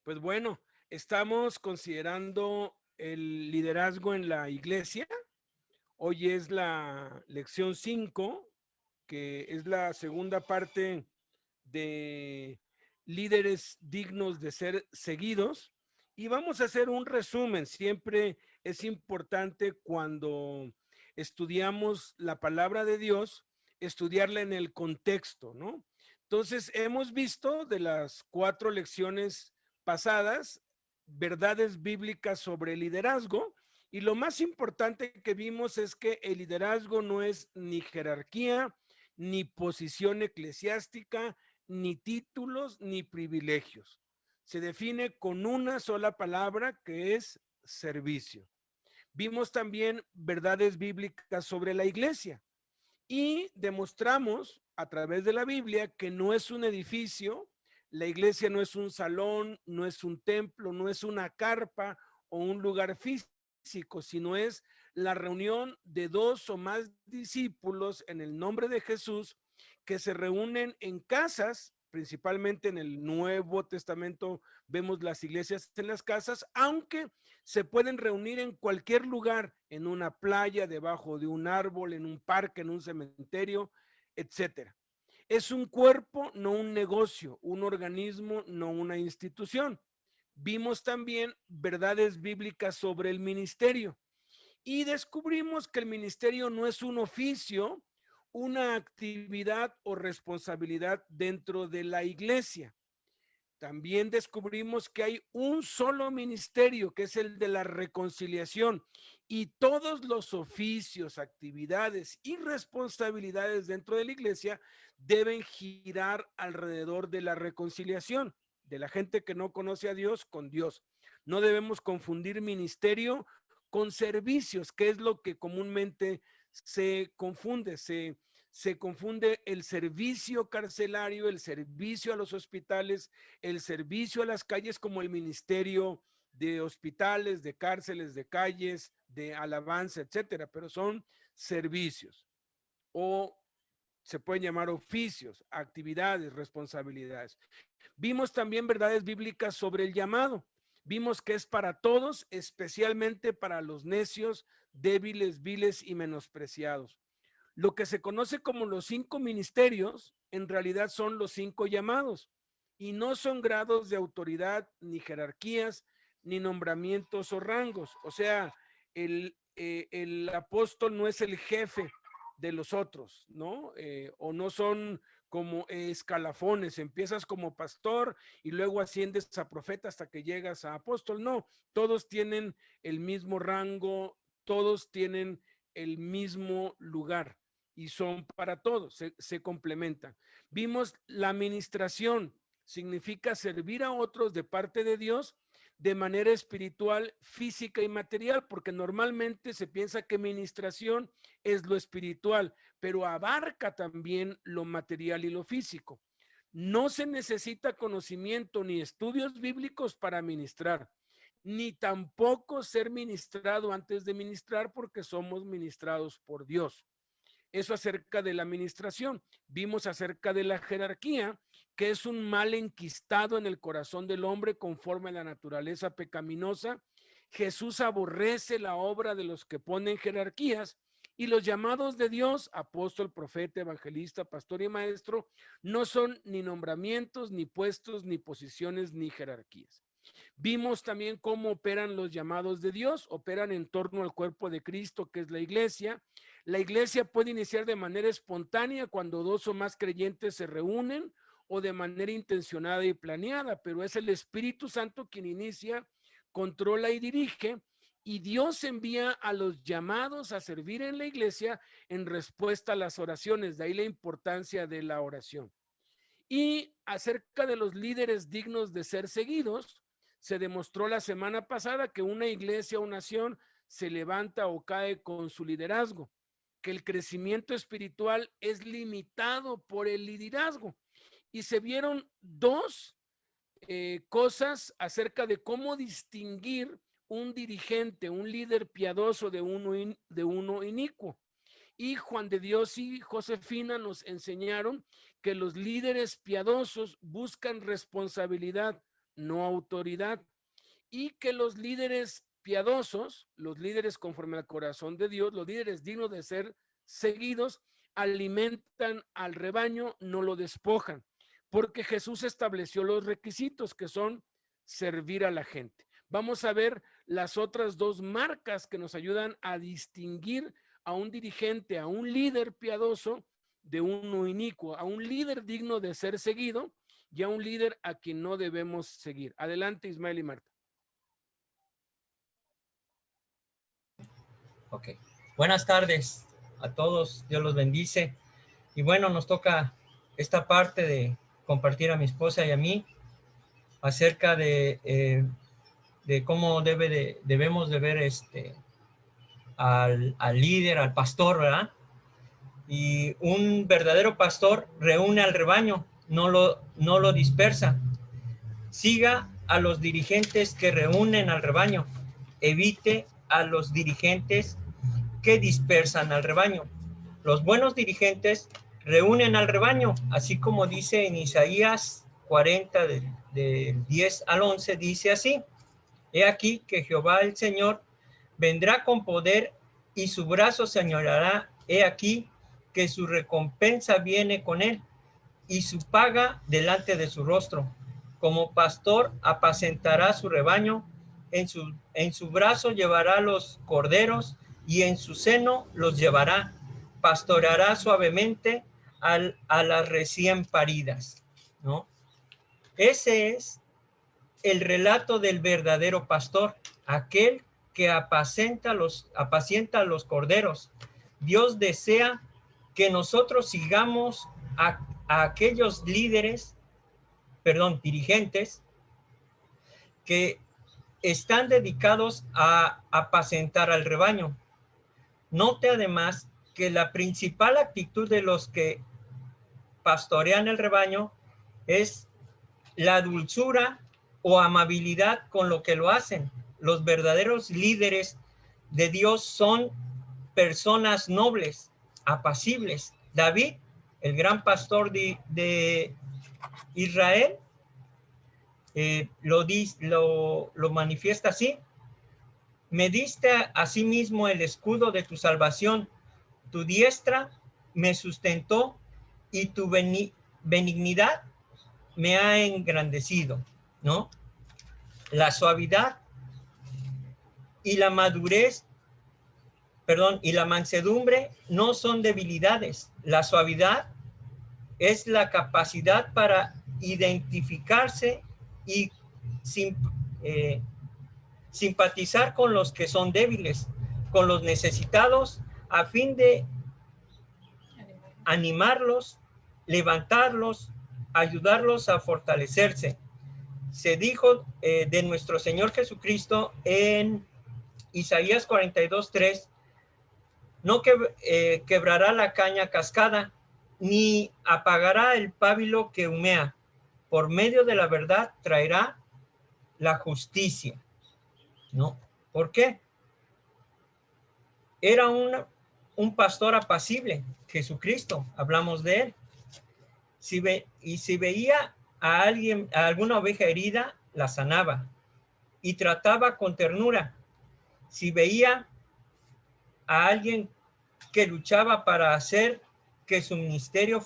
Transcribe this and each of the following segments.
Pues bueno, estamos considerando el liderazgo en la iglesia. Hoy es la lección 5, que es la segunda parte de líderes dignos de ser seguidos. Y vamos a hacer un resumen. Siempre es importante cuando estudiamos la palabra de Dios, estudiarla en el contexto, ¿no? Entonces, hemos visto de las 4 lecciones pasadas, verdades bíblicas sobre liderazgo. Y lo más importante que vimos es que el liderazgo no es ni jerarquía, ni posición eclesiástica, ni títulos, ni privilegios. Se define con una sola palabra que es servicio. Vimos también verdades bíblicas sobre la iglesia y demostramos a través de la Biblia que no es un edificio, la iglesia no es un salón, no es un templo, no es una carpa o un lugar físico, sino es la reunión de 2 o más discípulos en el nombre de Jesús que se reúnen en casas. Principalmente en el Nuevo Testamento vemos las iglesias en las casas, aunque se pueden reunir en cualquier lugar, en una playa, debajo de un árbol, en un parque, en un cementerio, etcétera. Es un cuerpo, no un negocio, un organismo, no una institución. Vimos también verdades bíblicas sobre el ministerio y descubrimos que el ministerio no es un oficio, una actividad o responsabilidad dentro de la iglesia. También descubrimos que hay un solo ministerio, que es el de la reconciliación, y todos los oficios, actividades y responsabilidades dentro de la iglesia deben girar alrededor de la reconciliación, de la gente que no conoce a Dios con Dios. No debemos confundir ministerio con servicios, que es lo que comúnmente se confunde el servicio carcelario, el servicio a los hospitales, el servicio a las calles como el ministerio de hospitales, de cárceles, de calles, de alabanza, etcétera, pero son servicios o se pueden llamar oficios, actividades, responsabilidades. Vimos también verdades bíblicas sobre el llamado. Vimos que es para todos, especialmente para los necios, débiles, viles y menospreciados. Lo que se conoce como los 5 ministerios, en realidad son los 5 llamados y no son grados de autoridad, ni jerarquías, ni nombramientos o rangos. O sea, el apóstol no es el jefe de los otros, ¿no? O no son como escalafones, empiezas como pastor y luego asciendes a profeta hasta que llegas a apóstol. No, todos tienen el mismo rango, todos tienen el mismo lugar y son para todos, se complementan. Vimos la administración, significa servir a otros de parte de Dios de manera espiritual, física y material, porque normalmente se piensa que administración es lo espiritual, pero abarca también lo material y lo físico. No se necesita conocimiento ni estudios bíblicos para ministrar, ni tampoco ser ministrado antes de ministrar, porque somos ministrados por Dios. Eso acerca de la administración. Vimos acerca de la jerarquía, que es un mal enquistado en el corazón del hombre conforme a la naturaleza pecaminosa. Jesús aborrece la obra de los que ponen jerarquías y los llamados de Dios, apóstol, profeta, evangelista, pastor y maestro, no son ni nombramientos, ni puestos, ni posiciones, ni jerarquías. Vimos también cómo operan los llamados de Dios, operan en torno al cuerpo de Cristo, que es la iglesia. La iglesia puede iniciar de manera espontánea cuando 2 o más creyentes se reúnen o de manera intencionada y planeada, pero es el Espíritu Santo quien inicia, controla y dirige, y Dios envía a los llamados a servir en la iglesia en respuesta a las oraciones, de ahí la importancia de la oración. Y acerca de los líderes dignos de ser seguidos, se demostró la semana pasada que una iglesia o nación se levanta o cae con su liderazgo, que el crecimiento espiritual es limitado por el liderazgo. Y se vieron 2 cosas acerca de cómo distinguir un dirigente, un líder piadoso de uno inicuo. Y Juan de Dios y Josefina nos enseñaron que los líderes piadosos buscan responsabilidad, no autoridad, y que los líderes piadosos, los líderes conforme al corazón de Dios, los líderes dignos de ser seguidos, alimentan al rebaño, no lo despojan, porque Jesús estableció los requisitos que son servir a la gente. Vamos a ver las otras dos marcas que nos ayudan a distinguir a un dirigente, a un líder piadoso de uno inicuo, a un líder digno de ser seguido y a un líder a quien no debemos seguir. Adelante, Ismael y Marta. Ok. Buenas tardes a todos. Dios los bendice. Y bueno, nos toca esta parte de compartir a mi esposa y a mí acerca de cómo debemos de ver al líder, al pastor, ¿verdad? Y un verdadero pastor reúne al rebaño, no lo dispersa. Siga a los dirigentes que reúnen al rebaño. Evite a los dirigentes que dispersan al rebaño. Los buenos dirigentes reúnen al rebaño, así como dice en Isaías 40, del 10 al 11, dice así: He aquí que Jehová el Señor vendrá con poder y su brazo señoreará. He aquí que su recompensa viene con él y su paga delante de su rostro. Como pastor apacentará su rebaño, en su brazo llevará los corderos y en su seno los llevará. Pastoreará suavemente a las recién paridas, ¿no? Ese es el relato del verdadero pastor, aquel que apacienta a los corderos. Dios desea que nosotros sigamos a aquellos dirigentes que están dedicados a apacentar al rebaño. Note además que la principal actitud de los que pastorean el rebaño es la dulzura o amabilidad con lo que lo hacen. Los verdaderos líderes de Dios son personas nobles, apacibles. David, el gran pastor de Israel, lo manifiesta así: me diste a sí mismo el escudo de tu salvación, tu diestra me sustentó y tu benignidad me ha engrandecido, ¿no? La suavidad y la madurez, y la mansedumbre no son debilidades. La suavidad es la capacidad para identificarse y simpatizar con los que son débiles, con los necesitados, a fin de animarlos, levantarlos, ayudarlos a fortalecerse. Se dijo de nuestro Señor Jesucristo en Isaías 42:3, no quebrará la caña cascada, ni apagará el pábilo que humea. Por medio de la verdad traerá la justicia, ¿no? ¿Por qué? Era un pastor apacible, Jesucristo, hablamos de él. Si veía a alguna oveja herida, la sanaba y trataba con ternura. Si veía a alguien que luchaba para hacer que su ministerio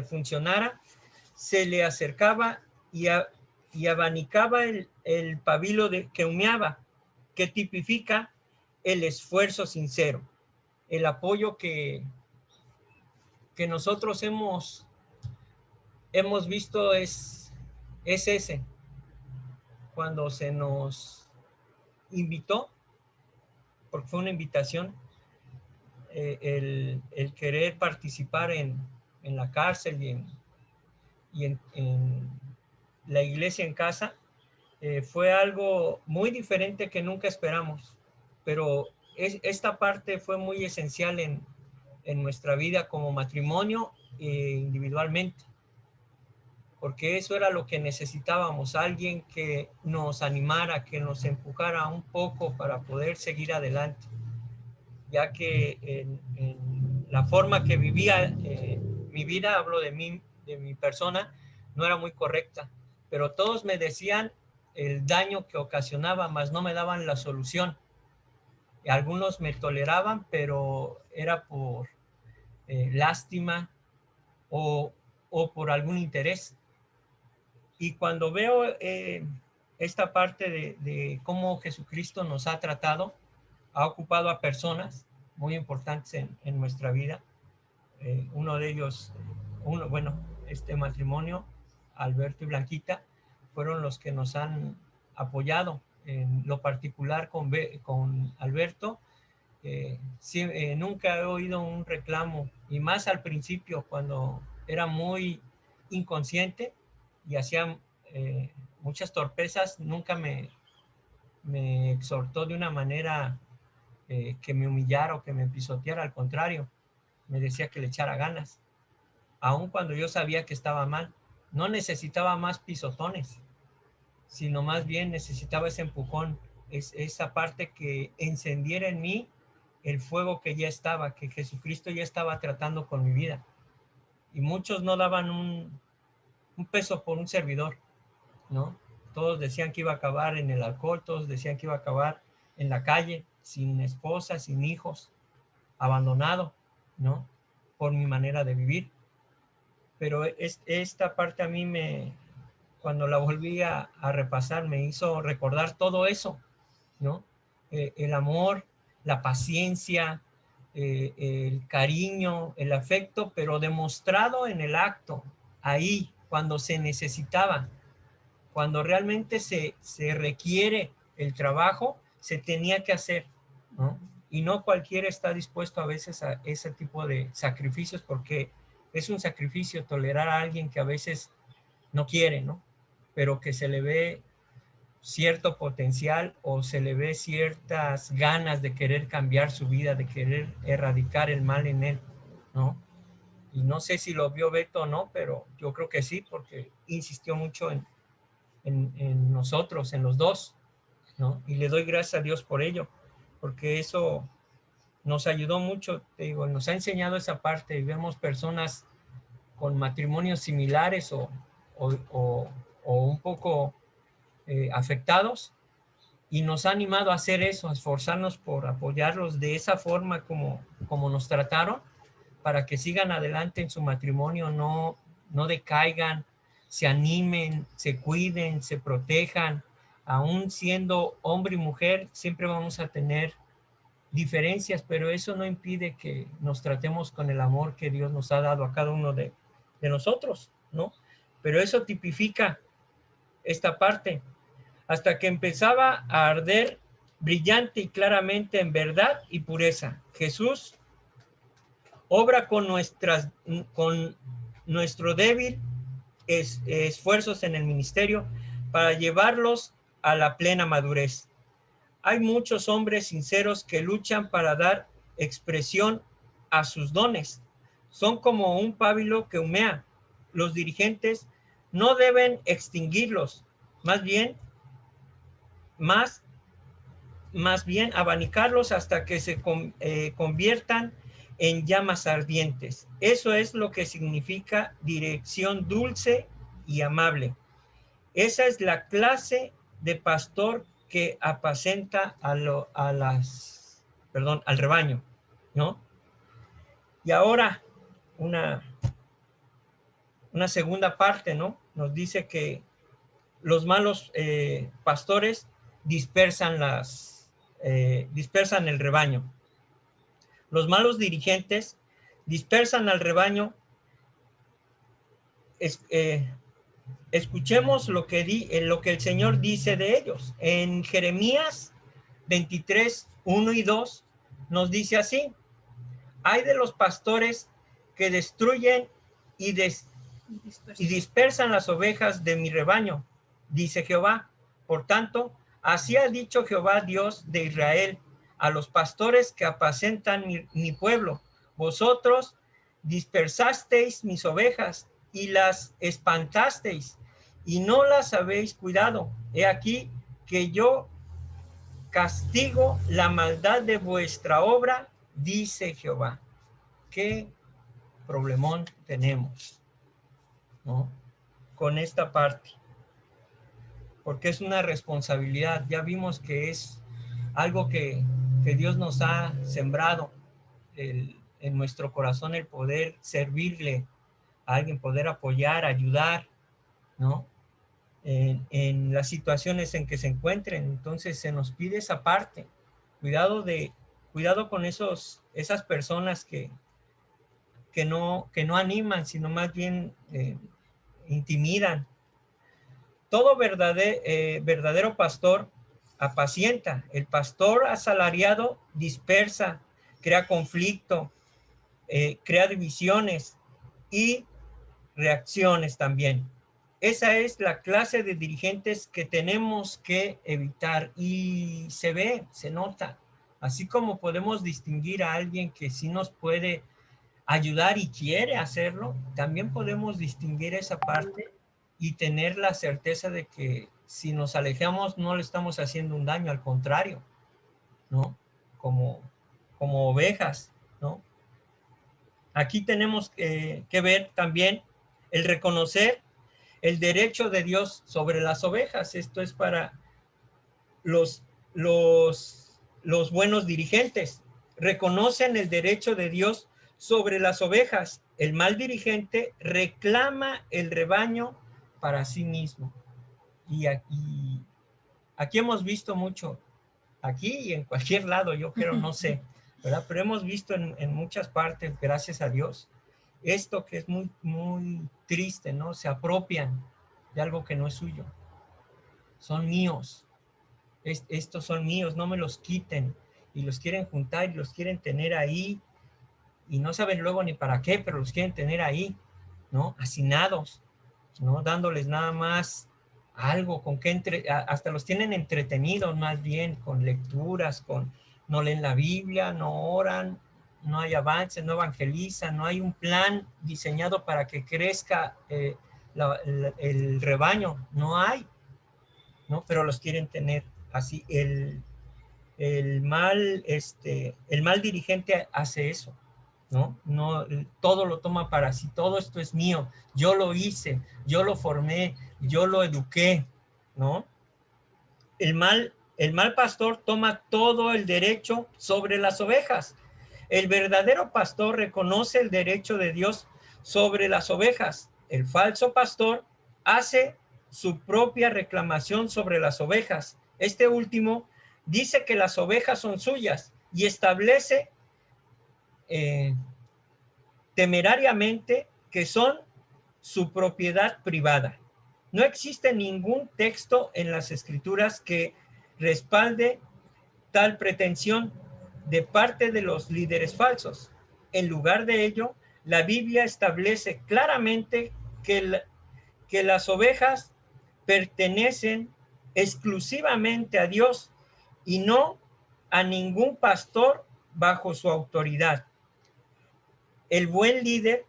funcionara, se le acercaba y abanicaba el pabilo que humeaba, que tipifica el esfuerzo sincero. El apoyo que nosotros hemos visto es ese. Cuando se nos invitó, porque fue una invitación, el querer participar en la cárcel y en la iglesia en casa, fue algo muy diferente que nunca esperamos, pero esta parte fue muy esencial en nuestra vida como matrimonio e individualmente, porque eso era lo que necesitábamos, alguien que nos animara, que nos empujara un poco para poder seguir adelante, ya que en la forma que vivía mi vida, hablo de mi persona, no era muy correcta, pero todos me decían el daño que ocasionaba, mas no me daban la solución. Y algunos me toleraban, pero era por lástima o por algún interés. Y cuando veo esta parte de cómo Jesucristo nos ha tratado, ha ocupado a personas muy importantes en nuestra vida. Uno de ellos, este matrimonio, Alberto y Blanquita, fueron los que nos han apoyado. En lo particular con Alberto, nunca he oído un reclamo, y más al principio, cuando era muy inconsciente y hacía muchas torpezas, nunca me exhortó de una manera que me humillara o que me pisoteara. Al contrario, me decía que le echara ganas, aun cuando yo sabía que estaba mal. No necesitaba más pisotones, sino más bien necesitaba ese empujón, esa parte que encendiera en mí el fuego que ya estaba, que Jesucristo ya estaba tratando con mi vida. Y muchos no daban un peso por un servidor, ¿no? Todos decían que iba a acabar en el alcohol, todos decían que iba a acabar en la calle, sin esposa, sin hijos, abandonado, ¿no? Por mi manera de vivir. Pero esta parte a mí cuando la volví a repasar, me hizo recordar todo eso, ¿no? El amor, la paciencia, el cariño, el afecto, pero demostrado en el acto, ahí, cuando se necesitaba, cuando realmente se requiere el trabajo, se tenía que hacer, ¿no? Y no cualquiera está dispuesto a veces a ese tipo de sacrificios, porque es un sacrificio tolerar a alguien que a veces no quiere, ¿no? Pero que se le ve cierto potencial o se le ve ciertas ganas de querer cambiar su vida, de querer erradicar el mal en él, ¿no? Y no sé si lo vio Beto o no, pero yo creo que sí, porque insistió mucho en nosotros, en los dos, ¿no? Y le doy gracias a Dios por ello, porque eso nos ayudó mucho, te digo, nos ha enseñado esa parte. Y vemos personas con matrimonios similares o un poco afectados, y nos ha animado a hacer eso, a esforzarnos por apoyarlos de esa forma como nos trataron, para que sigan adelante en su matrimonio, no decaigan, se animen, se cuiden, se protejan. Aún siendo hombre y mujer, siempre vamos a tener diferencias, pero eso no impide que nos tratemos con el amor que Dios nos ha dado a cada uno de nosotros, ¿no? Pero eso tipifica esta parte. Hasta que empezaba a arder brillante y claramente en verdad y pureza. Jesús obra con nuestro débil esfuerzos en el ministerio para llevarlos a la plena madurez. Hay muchos hombres sinceros que luchan para dar expresión a sus dones. Son como un pábilo que humea. Los dirigentes no deben extinguirlos, más bien abanicarlos hasta que se conviertan en llamas ardientes. Eso es lo que significa dirección dulce y amable. Esa es la clase de pastor que apacenta al rebaño, ¿no? Y ahora una segunda parte, ¿no? Nos dice que los malos pastores dispersan el rebaño. Los malos dirigentes dispersan al rebaño. Escuchemos lo que el Señor dice de ellos. En Jeremías 23, 1 y 2 nos dice así: hay de los pastores que destruyen y dispersan las ovejas de mi rebaño, dice Jehová. Por tanto, así ha dicho Jehová, Dios de Israel, a los pastores que apacentan mi pueblo: vosotros dispersasteis mis ovejas y las espantasteis, y no las habéis cuidado. He aquí que yo castigo la maldad de vuestra obra, dice Jehová. Qué problemón tenemos, ¿no? Con esta parte. porque es una responsabilidad. Ya vimos que es algo que Dios nos ha sembrado en nuestro corazón, el poder servirle a alguien, poder apoyar, ayudar, ¿no? En las situaciones en que se encuentren. Entonces se nos pide esa parte. Cuidado con esas personas que no animan, sino más bien intimidan. Todo verdadero pastor apacienta. El pastor asalariado dispersa, crea conflicto, crea divisiones y reacciones también. Esa es la clase de dirigentes que tenemos que evitar, y se ve, se nota. Así como podemos distinguir a alguien que sí nos puede ayudar y quiere hacerlo, también podemos distinguir esa parte y tener la certeza de que si nos alejamos no le estamos haciendo un daño, al contrario, ¿no? Como ovejas, ¿no? Aquí tenemos que ver también el reconocer el derecho de Dios sobre las ovejas. Esto es para los buenos dirigentes. Reconocen el derecho de Dios sobre las ovejas. El mal dirigente reclama el rebaño para sí mismo. Y aquí hemos visto mucho, aquí y en cualquier lado, yo creo, no sé, ¿verdad? Pero hemos visto en muchas partes, gracias a Dios, esto que es muy, muy triste, ¿no? Se apropian de algo que no es suyo. Son míos. Estos son míos, no me los quiten. Y los quieren juntar y los quieren tener ahí. Y no saben luego ni para qué, pero los quieren tener ahí, ¿no? Hacinados, ¿no? Dándoles nada más algo con que hasta los tienen entretenidos más bien, con lecturas, no leen la Biblia, no oran, no hay avance, no evangelizan, no hay un plan diseñado para que crezca el rebaño, no hay, ¿no? Pero los quieren tener así. El mal dirigente hace eso, ¿no? No, todo lo toma para sí, todo esto es mío, yo lo hice, yo lo formé, yo lo eduqué, ¿no? El mal pastor toma todo el derecho sobre las ovejas. El verdadero pastor reconoce el derecho de Dios sobre las ovejas. El falso pastor hace su propia reclamación sobre las ovejas. Este último dice que las ovejas son suyas y establece temerariamente que son su propiedad privada. No existe ningún texto en las Escrituras que respalde tal pretensión de parte de los líderes falsos. En lugar de ello, la Biblia establece claramente que las ovejas pertenecen exclusivamente a Dios y no a ningún pastor bajo su autoridad. El buen líder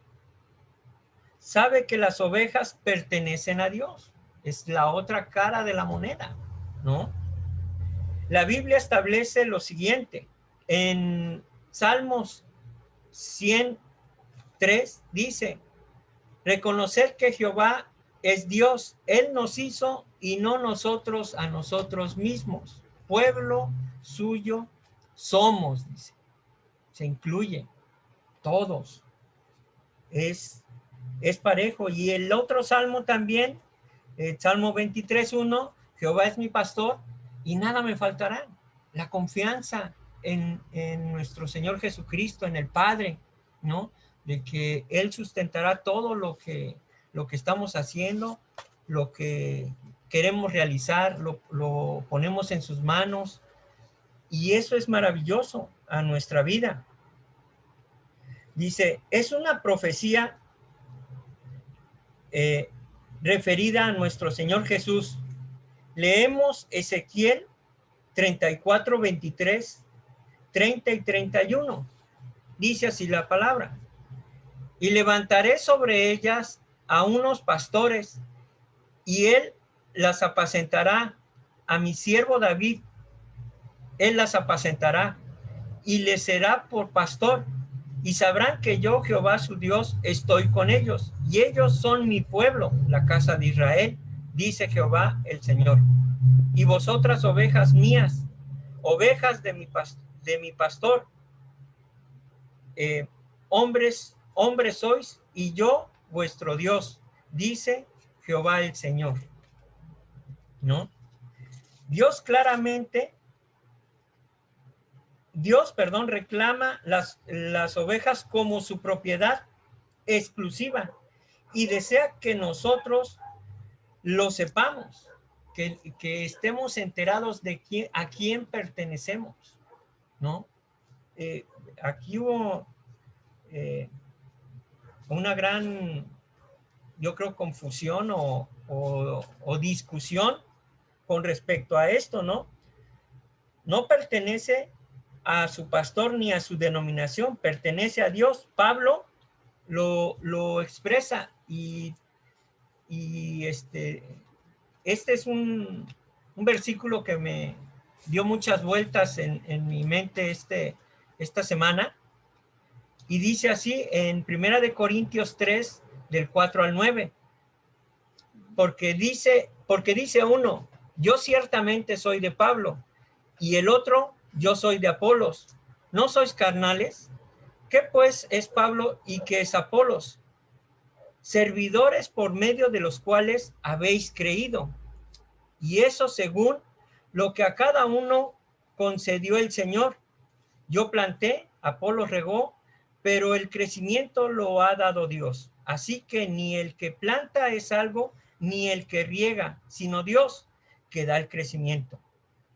sabe que las ovejas pertenecen a Dios. Es la otra cara de la moneda, ¿no? La Biblia establece lo siguiente. En Salmos 103 dice: reconocer que Jehová es Dios, Él nos hizo y no nosotros a nosotros mismos. Pueblo suyo somos, dice. Se incluye todos. Es parejo. Y el otro salmo también, Salmo 23:1, Jehová es mi pastor y nada me faltará. La confianza en nuestro Señor Jesucristo, en el Padre, ¿no? De que Él sustentará todo lo que estamos haciendo, lo que queremos realizar, lo ponemos en sus manos, y eso es maravilloso a nuestra vida. Dice, es una profecía referida a nuestro Señor Jesús. Leemos Ezequiel 34, 23, 30 y 31. Dice así la palabra: y levantaré sobre ellas a unos pastores, y él las apacentará, a mi siervo David, él las apacentará, y les será por pastor, y sabrán que yo, Jehová su Dios, estoy con ellos, y ellos son mi pueblo, la casa de Israel. dice Jehová el Señor. Y vosotras, ovejas mías, ovejas de mi pastor, hombres sois, y yo vuestro Dios, dice Jehová el Señor. ¿No? Dios claramente, reclama las ovejas como su propiedad exclusiva y desea que nosotros lo sepamos, que estemos enterados de a quién pertenecemos, ¿no? Aquí hubo una gran, yo creo, confusión o discusión con respecto a esto, ¿no? No pertenece a su pastor ni a su denominación, pertenece a Dios. Pablo lo expresa y este es un versículo que me dio muchas vueltas en mi mente esta semana, y dice así en 1 Corintios 3, del 4 al 9, porque dice uno, yo ciertamente soy de Pablo, y el otro, yo soy de Apolos. ¿No sois carnales? ¿Qué pues es Pablo y qué es Apolos? Servidores por medio de los cuales habéis creído, y eso según lo que a cada uno concedió el Señor. Yo planté, Apolos regó, pero el crecimiento lo ha dado Dios. Así que ni el que planta es algo, ni el que riega, sino Dios que da el crecimiento.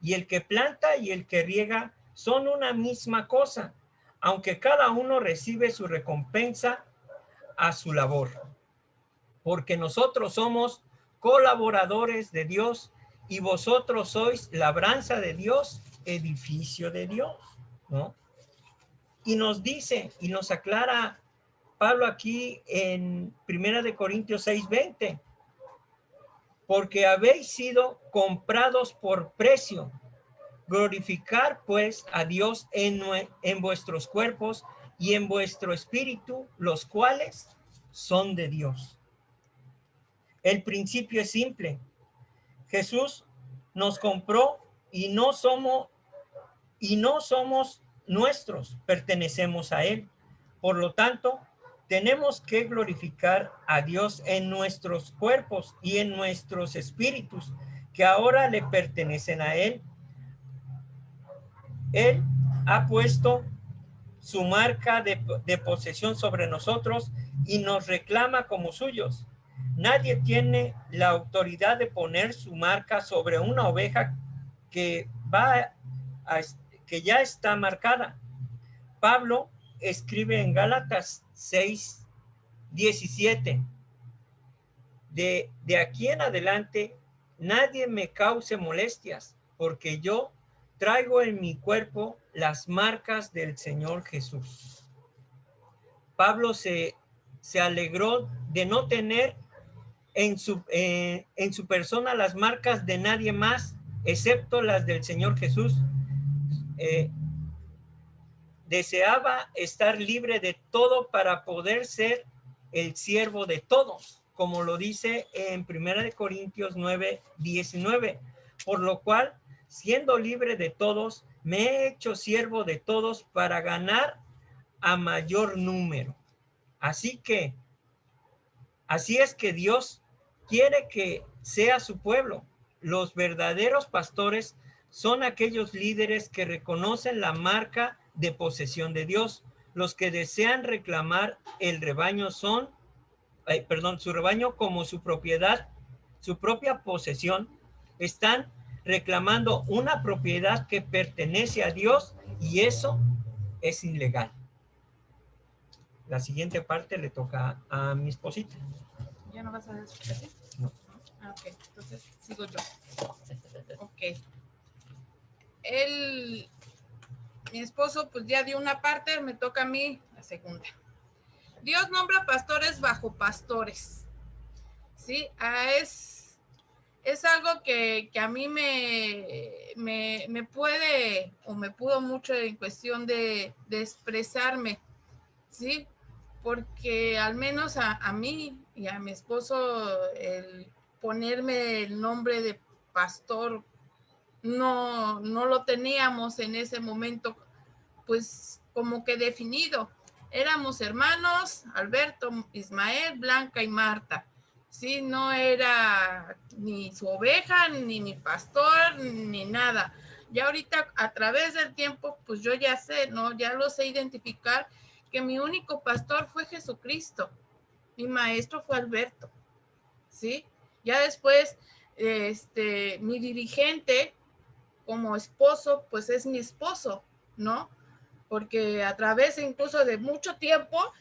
Y el que planta y el que riega son una misma cosa, aunque cada uno recibe su recompensa a su labor. Porque nosotros somos colaboradores de Dios y vosotros sois labranza de Dios, edificio de Dios, ¿no? Y nos dice y nos aclara Pablo aquí en 1 Corintios 6:20, porque habéis sido comprados por precio. Glorificar pues a Dios en vuestros cuerpos y en vuestro espíritu, los cuales son de Dios. El principio es simple. Jesús nos compró y no somos nuestros, pertenecemos a Él. Por lo tanto, tenemos que glorificar a Dios en nuestros cuerpos y en nuestros espíritus, que ahora le pertenecen a Él. Él ha puesto su marca de posesión sobre nosotros y nos reclama como suyos. Nadie tiene la autoridad de poner su marca sobre una oveja que ya está marcada. Pablo escribe en Gálatas 6:17, de aquí en adelante nadie me cause molestias, porque yo traigo en mi cuerpo las marcas del Señor Jesús. Pablo se alegró de no tener en su persona las marcas de nadie más, excepto las del Señor Jesús. Deseaba estar libre de todo para poder ser el siervo de todos, como lo dice en 1 Corintios 9:19, por lo cual, siendo libre de todos, me he hecho siervo de todos para ganar a mayor número. Así es que Dios quiere que sea su pueblo. Los verdaderos pastores son aquellos líderes que reconocen la marca de posesión de Dios. Los que desean reclamar el rebaño su rebaño como su propiedad, su propia posesión, están reclamando una propiedad que pertenece a Dios, y eso es ilegal. La siguiente parte le toca a mi esposita. ¿Ya no vas a decir? No. Ah, ok, entonces sigo yo. Ok. Mi esposo pues ya dio una parte, me toca a mí la segunda. Dios nombra pastores bajo pastores. Sí, es algo que a mí me puede o me pudo mucho en cuestión de expresarme, ¿sí? Porque al menos a mí y a mi esposo ponerme el nombre de pastor, no lo teníamos en ese momento, pues como que definido. Éramos hermanos, Alberto, Ismael, Blanca y Marta. Sí, no era ni su oveja, ni mi pastor, ni nada. Ya ahorita, a través del tiempo, pues yo ya sé, ¿no? Ya lo sé identificar, que mi único pastor fue Jesucristo. Mi maestro fue Alberto, ¿sí? Ya después, mi dirigente como esposo, pues es mi esposo, ¿no? Porque a través incluso de mucho tiempo,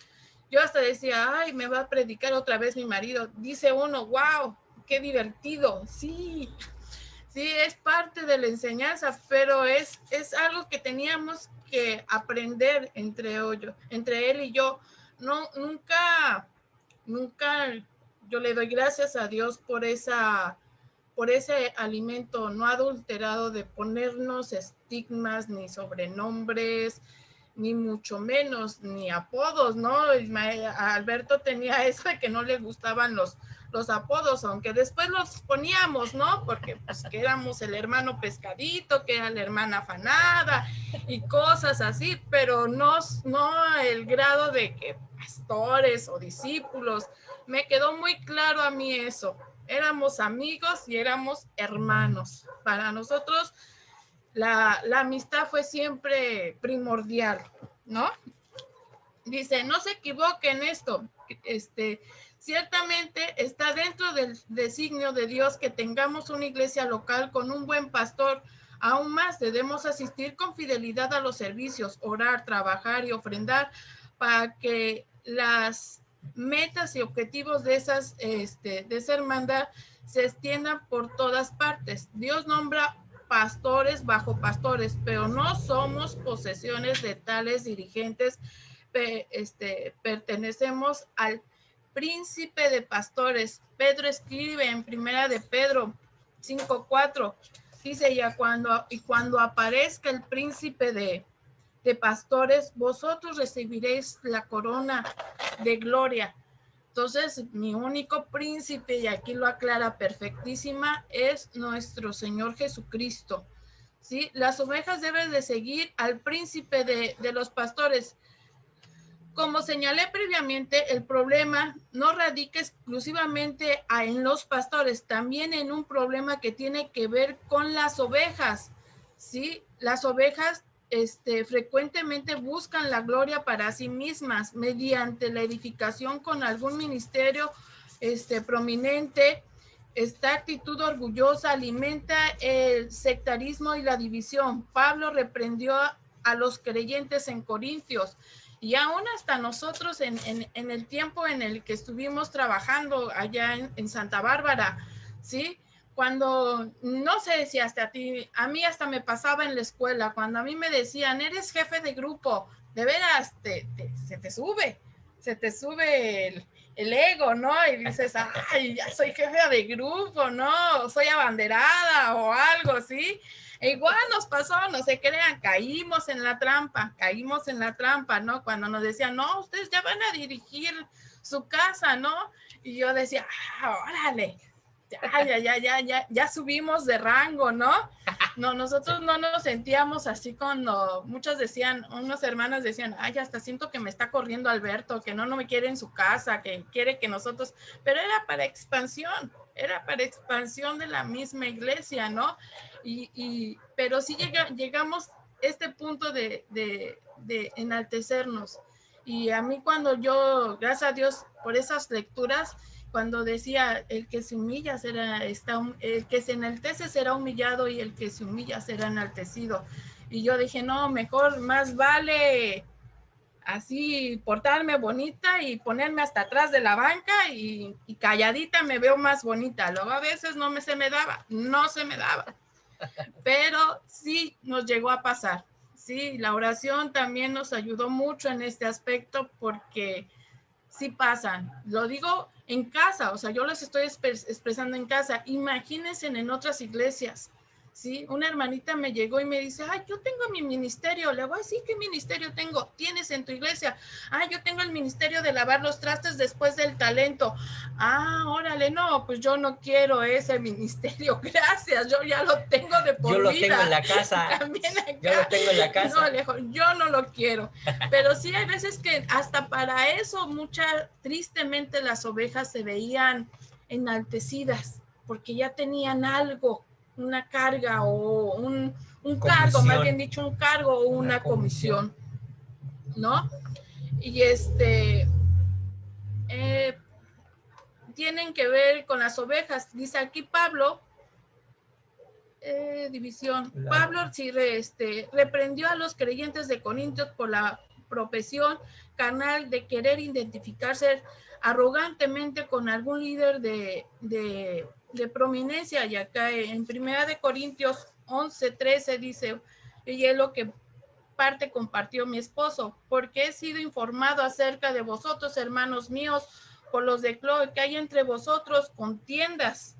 yo hasta decía, ay, me va a predicar otra vez mi marido. Dice uno, wow, qué divertido. Sí, sí, es parte de la enseñanza, pero es algo que teníamos que aprender entre él y yo. No, nunca yo le doy gracias a Dios por ese alimento no adulterado de ponernos estigmas ni sobrenombres, ni mucho menos, ni apodos, ¿no? Alberto tenía eso de que no le gustaban los apodos, aunque después los poníamos, ¿no? Porque pues que éramos el hermano pescadito, que era la hermana afanada y cosas así, pero no el grado de que pastores o discípulos. Me quedó muy claro a mí eso. Éramos amigos y éramos hermanos. Para nosotros la amistad fue siempre primordial, ¿no? Dice, no se equivoque en esto. Ciertamente está dentro del designio de Dios que tengamos una iglesia local con un buen pastor. Aún más debemos asistir con fidelidad a los servicios, orar, trabajar y ofrendar para que las metas y objetivos de esa hermandad se extiendan por todas partes. Dios nombra pastores bajo pastores, pero no somos posesiones de tales dirigentes. Pertenecemos al príncipe de pastores. Pedro escribe en primera de Pedro 5:4, dice, y cuando aparezca el príncipe de pastores, vosotros recibiréis la corona de gloria. Entonces, mi único príncipe, y aquí lo aclara perfectísima, es nuestro Señor Jesucristo. ¿Sí? Las ovejas deben de seguir al príncipe de los pastores. Como señalé previamente, el problema no radica exclusivamente en los pastores, también en un problema que tiene que ver con las ovejas, ¿sí? Las ovejas frecuentemente buscan la gloria para sí mismas mediante la edificación con algún ministerio prominente. Esta actitud orgullosa alimenta el sectarismo y la división. Pablo reprendió a los creyentes en Corintios, y aún hasta nosotros en el tiempo en el que estuvimos trabajando allá en Santa Bárbara, ¿sí? Cuando, no sé si hasta a mí hasta me pasaba en la escuela, cuando a mí me decían, eres jefe de grupo, de veras, se te sube el ego, ¿no? Y dices, ay, ya soy jefe de grupo, ¿no? Soy abanderada o algo, ¿sí? E igual nos pasó, no se crean, caímos en la trampa, ¿no? Cuando nos decían, no, ustedes ya van a dirigir su casa, ¿no? Y yo decía, órale, ya subimos de rango, ¿no? No, nosotros no nos sentíamos así cuando muchas decían, unas hermanas decían, ay, hasta siento que me está corriendo Alberto, que no me quiere en su casa, que quiere que nosotros, pero era para expansión de la misma iglesia, ¿no? Pero sí llegamos a este punto de enaltecernos. Y a mí cuando yo, gracias a Dios por esas lecturas, cuando decía, el que se humilla el que se enaltece será humillado y el que se humilla será enaltecido. Y yo dije, no, mejor, más vale así portarme bonita y ponerme hasta atrás de la banca y calladita me veo más bonita. Luego a veces no se me daba, pero sí nos llegó a pasar. Sí, la oración también nos ayudó mucho en este aspecto porque sí pasan. Lo digo en casa, o sea, yo les estoy expresando en casa. Imagínense en otras iglesias, ¿sí? Una hermanita me llegó y me dice, ay, yo tengo mi ministerio. Le voy a decir, ¿qué ministerio tengo? ¿Tienes en tu iglesia? Ah, yo tengo el ministerio de lavar los trastes después del talento. Ah, órale, no, pues yo no quiero ese ministerio, gracias, yo ya lo tengo de por vida. Yo lo tengo en la casa. También acá, yo lo tengo en la casa. No, Alejo, yo no lo quiero. Pero sí hay veces que hasta para eso, tristemente las ovejas se veían enaltecidas, porque ya tenían algo, una carga o un cargo, más bien dicho, un cargo o una comisión, ¿no? Y tienen que ver con las ovejas. Dice aquí Pablo, Pablo sí, reprendió a los creyentes de Corintios por la profesión carnal de querer identificarse arrogantemente con algún líder de prominencia. Y acá en 1 Corintios 11:13 dice, y es lo que parte compartió mi esposo, porque he sido informado acerca de vosotros, hermanos míos, por los de Cloé, que hay entre vosotros contiendas,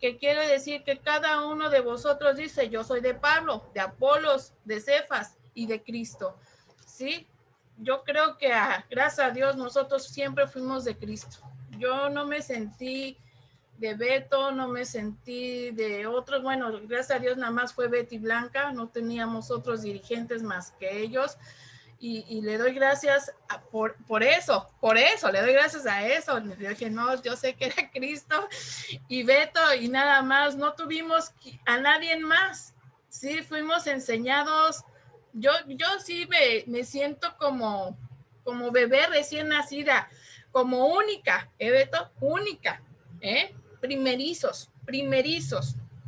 que quiere decir que cada uno de vosotros dice, yo soy de Pablo, de Apolos, de Cefas y de Cristo, ¿sí? Yo creo que gracias a Dios nosotros siempre fuimos de Cristo. Yo no me sentí de Beto, no me sentí de otros, bueno, gracias a Dios nada más fue Betty Blanca, no teníamos otros dirigentes más que ellos, y le doy gracias por eso, le doy gracias a eso. Le dije, no, yo sé que era Cristo y Beto y nada más, no tuvimos a nadie más, sí, fuimos enseñados. Yo sí me siento como bebé recién nacida, como única, Beto, única, primerizos,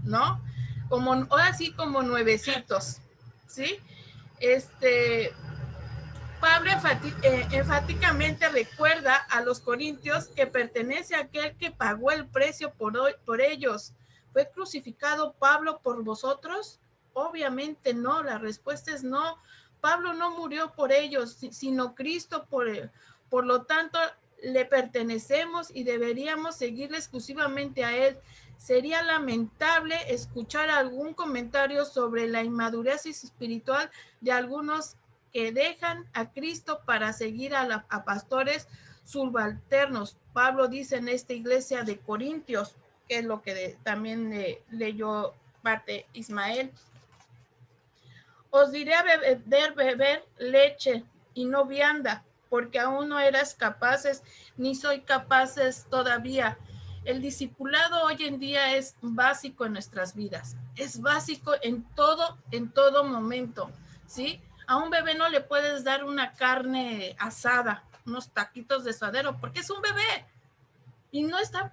¿no? Como, ahora sí, como nuevecitos, ¿sí? Pablo enfáticamente recuerda a los corintios que pertenece a aquel que pagó el precio por ellos. ¿Fue crucificado Pablo por vosotros? Obviamente no, la respuesta es no. Pablo no murió por ellos, sino Cristo por lo tanto, le pertenecemos y deberíamos seguirle exclusivamente a él. Sería lamentable escuchar algún comentario sobre la inmadurez espiritual de algunos que dejan a Cristo para seguir a pastores subalternos. Pablo dice en esta iglesia de Corintios, que es lo que también leyó parte Ismael. Os diré a beber leche y no vianda, porque aún no eras capaces, ni soy capaces todavía. El discipulado hoy en día es básico en nuestras vidas, es básico en todo momento, ¿sí? A un bebé no le puedes dar una carne asada, unos taquitos de suadero, porque es un bebé y no está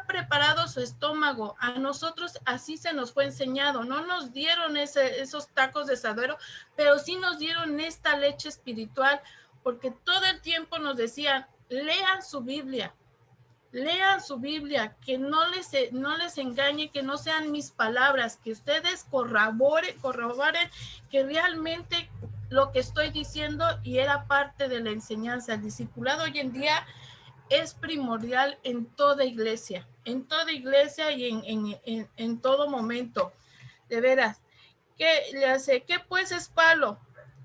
preparado su estómago. A nosotros así se nos fue enseñado. No nos dieron esos tacos de suadero, pero sí nos dieron esta leche espiritual, porque todo el tiempo nos decían, lean su Biblia, que no les engañe, que no sean mis palabras, que ustedes corroboren que realmente lo que estoy diciendo, y era parte de la enseñanza. El discipulado hoy en día es primordial en toda iglesia y en todo momento. De veras, ¿qué pues es Pablo?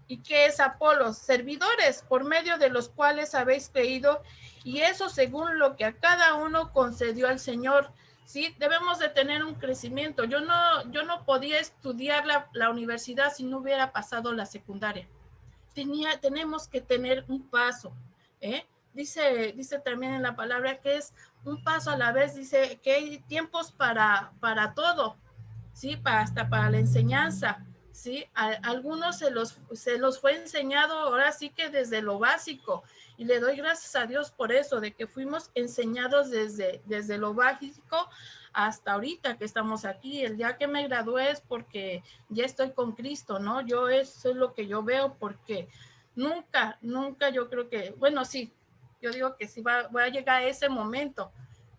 ¿Y qué es Apolos? Servidores por medio de los cuales habéis creído, y eso según lo que a cada uno concedió el Señor. Sí, debemos de tener un crecimiento. Yo no podía estudiar la universidad si no hubiera pasado la secundaria. Tenemos que tener un paso, Dice también en la palabra que es un paso a la vez. Dice que hay tiempos para todo, ¿sí? Hasta para la enseñanza, ¿sí? A algunos se los fue enseñado ahora sí que desde lo básico, y le doy gracias a Dios por eso, de que fuimos enseñados desde lo básico hasta ahorita que estamos aquí. El día que me gradué es porque ya estoy con Cristo, ¿no? Eso es lo que yo veo, porque nunca yo creo que, bueno, sí, yo digo que sí voy a llegar a ese momento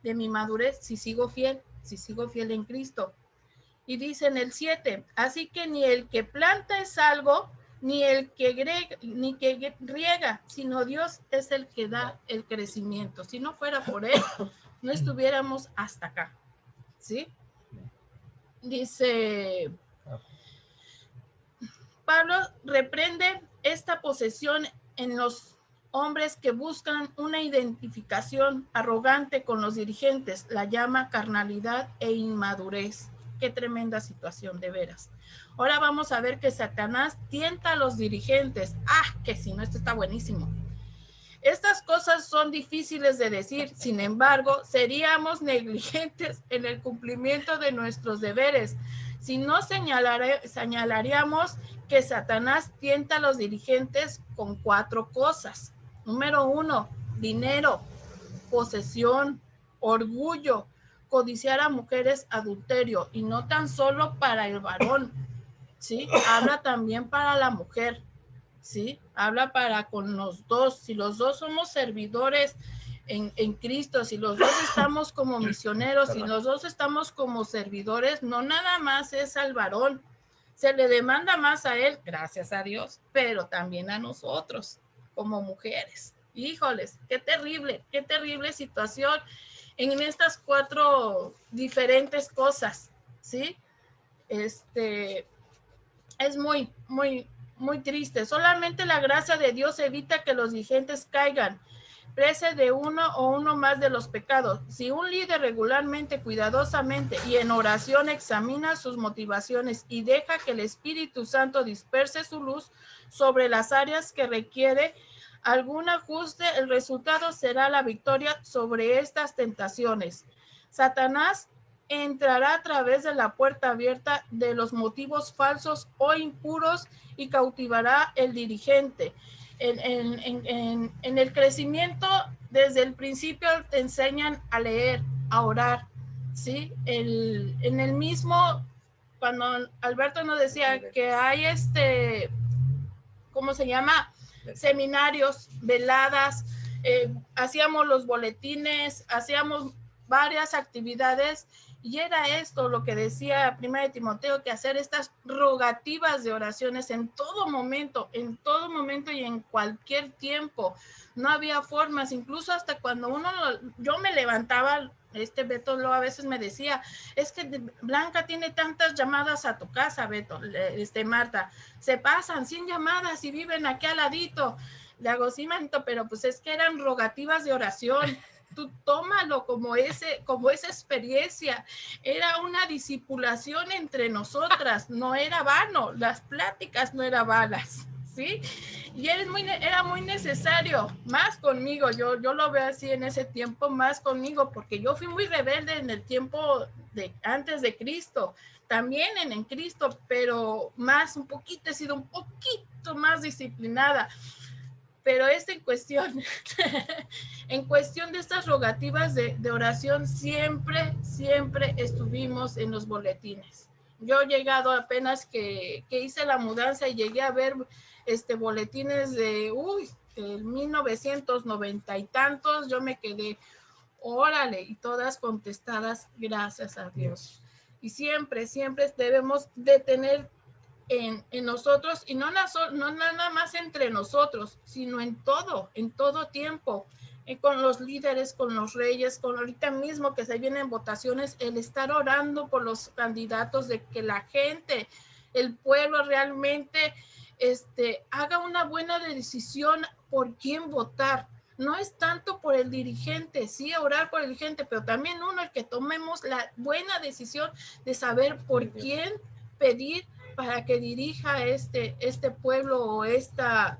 de mi madurez si sigo fiel en Cristo. Y dice en el 7, así que ni el que planta es algo, ni el que riega, sino Dios es el que da el crecimiento. Si no fuera por él, no estuviéramos hasta acá, ¿sí? dice, Pablo reprende esta posesión en los hombres que buscan una identificación arrogante con los dirigentes, la llama carnalidad e inmadurez. Qué tremenda situación, de veras. Ahora vamos a ver que Satanás tienta a los dirigentes. Que si no, esto está buenísimo. Estas cosas son difíciles de decir, sin embargo, seríamos negligentes en el cumplimiento de nuestros deberes. Si no señalaríamos que Satanás tienta a los dirigentes con 4 cosas. Número 1, dinero, posesión, orgullo, codiciar a mujeres, adulterio, y no tan solo para el varón, ¿sí? Habla también para la mujer, ¿sí? Habla para con los dos. Si los dos somos servidores en Cristo, si los dos estamos como misioneros, si los dos estamos como servidores, no nada más es al varón, se le demanda más a él, gracias a Dios, pero también a nosotros como mujeres. Híjoles, qué terrible situación en estas 4 diferentes cosas, ¿sí? Es muy, muy, muy triste. Solamente la gracia de Dios evita que los dirigentes caigan presa de uno o uno más de los pecados. Si un líder regularmente, cuidadosamente y en oración examina sus motivaciones y deja que el Espíritu Santo disperse su luz sobre las áreas que requiere algún ajuste, el resultado será la victoria sobre estas tentaciones. Satanás entrará a través de la puerta abierta de los motivos falsos o impuros y cautivará el dirigente. En el crecimiento, desde el principio te enseñan a leer, a orar, ¿sí? En el mismo, cuando Alberto nos decía que hay ¿cómo se llama? Seminarios, veladas, hacíamos los boletines, hacíamos varias actividades, y era esto lo que decía 1 de Timoteo, que hacer estas rogativas de oraciones en todo momento y en cualquier tiempo. No había formas, incluso hasta cuando yo me levantaba, Beto a veces me decía, es que Blanca tiene tantas llamadas a tu casa, Beto, Marta, se pasan 100 llamadas y viven aquí al ladito. Le hago, sí, manito, pero pues es que eran rogativas de oración. Tú tómalo como esa experiencia. Era una discipulación entre nosotras, no era vano, las pláticas no eran vanas, ¿sí? Y era muy necesario, más conmigo, yo lo veo así en ese tiempo, más conmigo, porque yo fui muy rebelde en el tiempo antes de Cristo, también en Cristo, pero he sido un poquito más disciplinada. Pero en cuestión, en cuestión de estas rogativas de oración, siempre estuvimos en los boletines. Yo he llegado apenas que hice la mudanza y llegué a ver boletines de 1990 y tantos, yo me quedé, órale, y todas contestadas, gracias a Dios. Y siempre debemos de tener en nosotros, y no nada más entre nosotros, sino en todo tiempo, con los líderes, con los reyes, con ahorita mismo que se vienen votaciones, el estar orando por los candidatos, de que la gente, el pueblo realmente haga una buena decisión por quién votar. No es tanto por el dirigente, sí, orar por el dirigente, pero también el que tomemos la buena decisión de saber por quién pedir para que dirija este pueblo o esta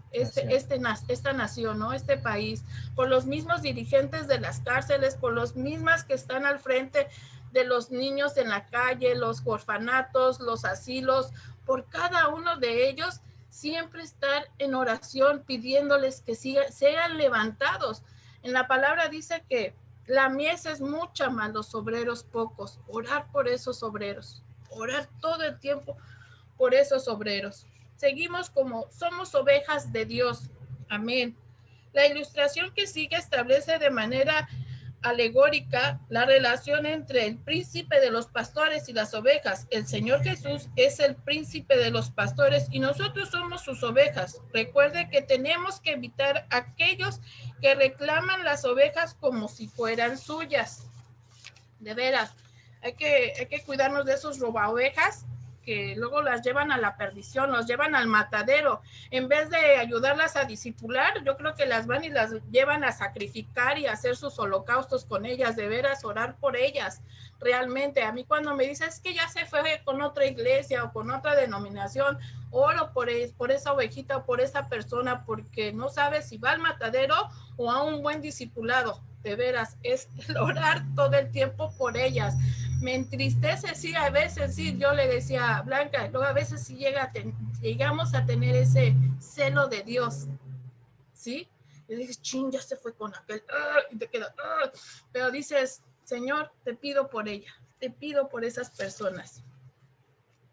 nación, ¿no? Este país, por los mismos dirigentes de las cárceles, por los mismos que están al frente de los niños en la calle, los orfanatos, los asilos, por cada uno de ellos, siempre estar en oración pidiéndoles que sean levantados. En la palabra dice que la mies es mucha, mas los obreros pocos. Orar por esos obreros, orar todo el tiempo por esos obreros. Seguimos como somos ovejas de Dios. Amén. La ilustración que sigue establece de manera alegórica la relación entre el príncipe de los pastores y las ovejas. El Señor Jesús es el príncipe de los pastores y nosotros somos sus ovejas. Recuerde que tenemos que evitar aquellos que reclaman las ovejas como si fueran suyas. De veras, Hay que cuidarnos de esos robaovejas que luego las llevan a la perdición, los llevan al matadero. En vez de ayudarlas a discipular, yo creo que las van y las llevan a sacrificar y a hacer sus holocaustos con ellas, de veras, orar por ellas. Realmente, a mí cuando me dicen es que ya se fue con otra iglesia o con otra denominación, oro por esa ovejita o por esa persona, porque no sabes si va al matadero o a un buen discipulado. De veras, es el orar todo el tiempo por ellas. Me entristece, sí, a veces sí, yo le decía a Blanca, luego a veces sí llegamos a tener ese celo de Dios, ¿sí? Y dices, ching, ya se fue con aquel, y te queda, pero dices, Señor, te pido por ella, te pido por esas personas.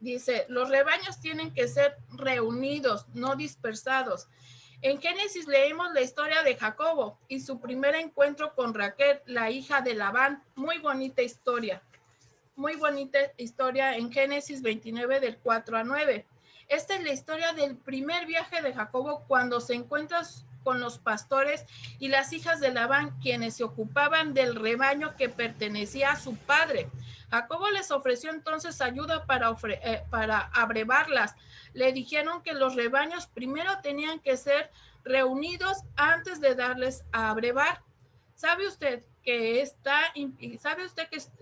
Dice, los rebaños tienen que ser reunidos, no dispersados. En Génesis leemos la historia de Jacobo y su primer encuentro con Raquel, la hija de Labán. Muy bonita historia en Génesis 29 del 4 a 9. Esta es la historia del primer viaje de Jacobo cuando se encuentra con los pastores y las hijas de Labán, quienes se ocupaban del rebaño que pertenecía a su padre. Jacobo les ofreció entonces ayuda para abrevarlas. Le dijeron que los rebaños primero tenían que ser reunidos antes de darles a abrevar. ¿Sabe usted que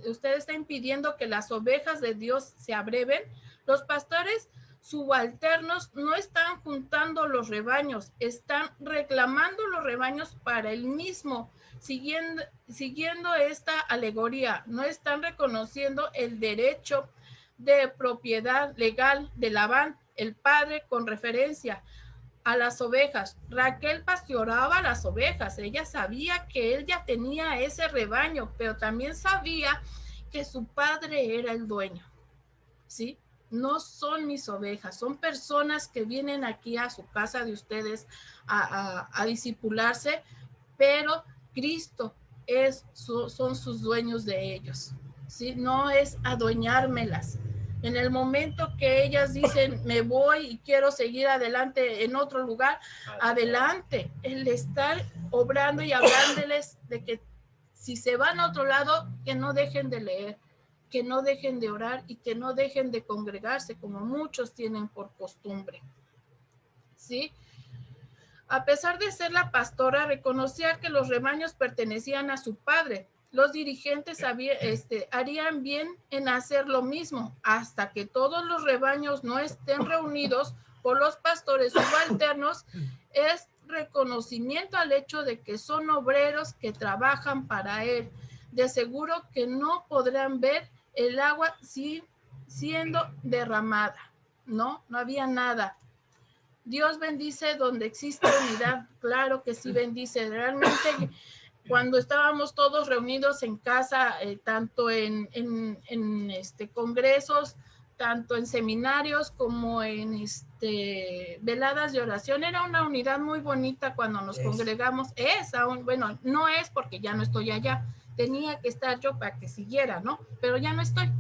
usted está impidiendo que las ovejas de Dios se abreven? Los pastores subalternos no están juntando los rebaños, están reclamando los rebaños para el mismo, siguiendo esta alegoría. No están reconociendo el derecho de propiedad legal de Labán, el padre, con referencia a las ovejas. Raquel pastoreaba las ovejas. Ella sabía que él ya tenía ese rebaño, pero también sabía que su padre era el dueño. ¿Sí? No son mis ovejas, son personas que vienen aquí a su casa de ustedes a discipularse, pero Cristo son sus dueños de ellos. ¿Sí? No es adueñármelas. En el momento que ellas dicen, me voy y quiero seguir adelante en otro lugar, adelante. El estar obrando y hablándoles de que si se van a otro lado, que no dejen de leer, que no dejen de orar y que no dejen de congregarse como muchos tienen por costumbre. ¿Sí? A pesar de ser la pastora, reconocía que los rebaños pertenecían a su padre. Los dirigentes harían bien en hacer lo mismo hasta que todos los rebaños no estén reunidos por los pastores subalternos. Es reconocimiento al hecho de que son obreros que trabajan para él. De seguro que no podrán ver el agua siendo derramada. No había nada. Dios bendice donde existe unidad. Claro que sí bendice. Realmente cuando estábamos todos reunidos en casa, tanto en congresos, tanto en seminarios como en veladas de oración, era una unidad muy bonita cuando nos congregamos. Bueno, no es porque ya no estoy allá. Tenía que estar yo para que siguiera, ¿no? Pero ya no estoy.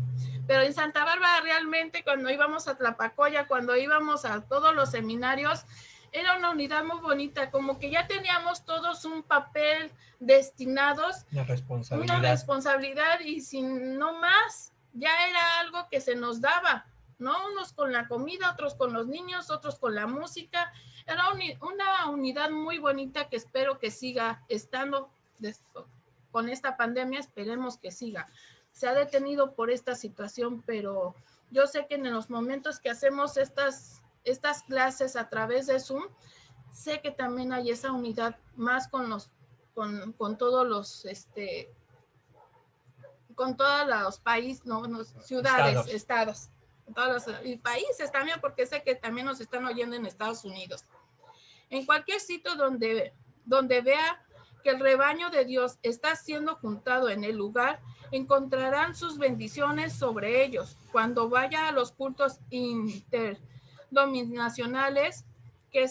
Pero en Santa Bárbara realmente cuando íbamos a Tlapacoya, cuando íbamos a todos los seminarios, era una unidad muy bonita, como que ya teníamos todos un papel destinados, una responsabilidad y sin no más, ya era algo que se nos daba, ¿no? Unos con la comida, otros con los niños, otros con la música. Era una unidad muy bonita que espero que siga estando con esta pandemia, esperemos que siga. Se ha detenido por esta situación, pero yo sé que en los momentos que hacemos estas clases a través de Zoom, sé que también hay esa unidad más con todos los con todos los países, ciudades, estados, todos y países también, porque sé que también nos están oyendo en Estados Unidos. En cualquier sitio donde vea que el rebaño de Dios está siendo juntado en el lugar, encontrarán sus bendiciones sobre ellos. Cuando vaya a los cultos interdenominacionales, que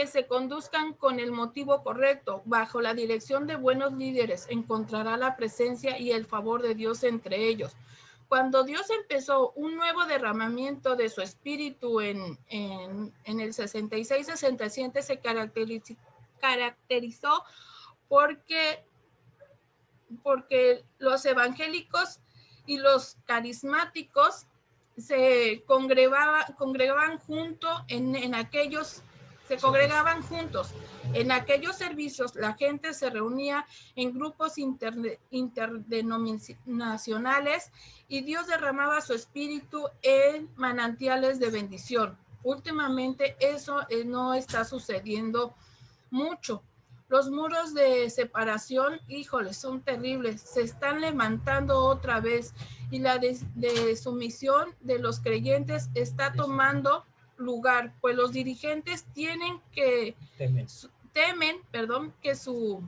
se conduzcan con el motivo correcto, bajo la dirección de buenos líderes, encontrará la presencia y el favor de Dios entre ellos. Cuando Dios empezó un nuevo derramamiento de su espíritu en el 66-67, se caracterizó porque porque los evangélicos y los carismáticos se congregaban juntos en aquellos servicios. La gente se reunía en grupos interdenominacionales y Dios derramaba su espíritu en manantiales de bendición. Últimamente eso no está sucediendo mucho. Los muros de separación, híjole, son terribles. Se están levantando otra vez y la de sumisión de los creyentes está tomando lugar, pues los dirigentes temen que su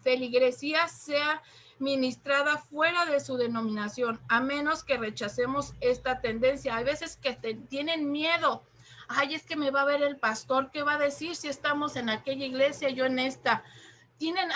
feligresía sea ministrada fuera de su denominación, a menos que rechacemos esta tendencia. Hay veces que tienen miedo. Ay, es que me va a ver el pastor, ¿qué va a decir si estamos en aquella iglesia, yo en esta?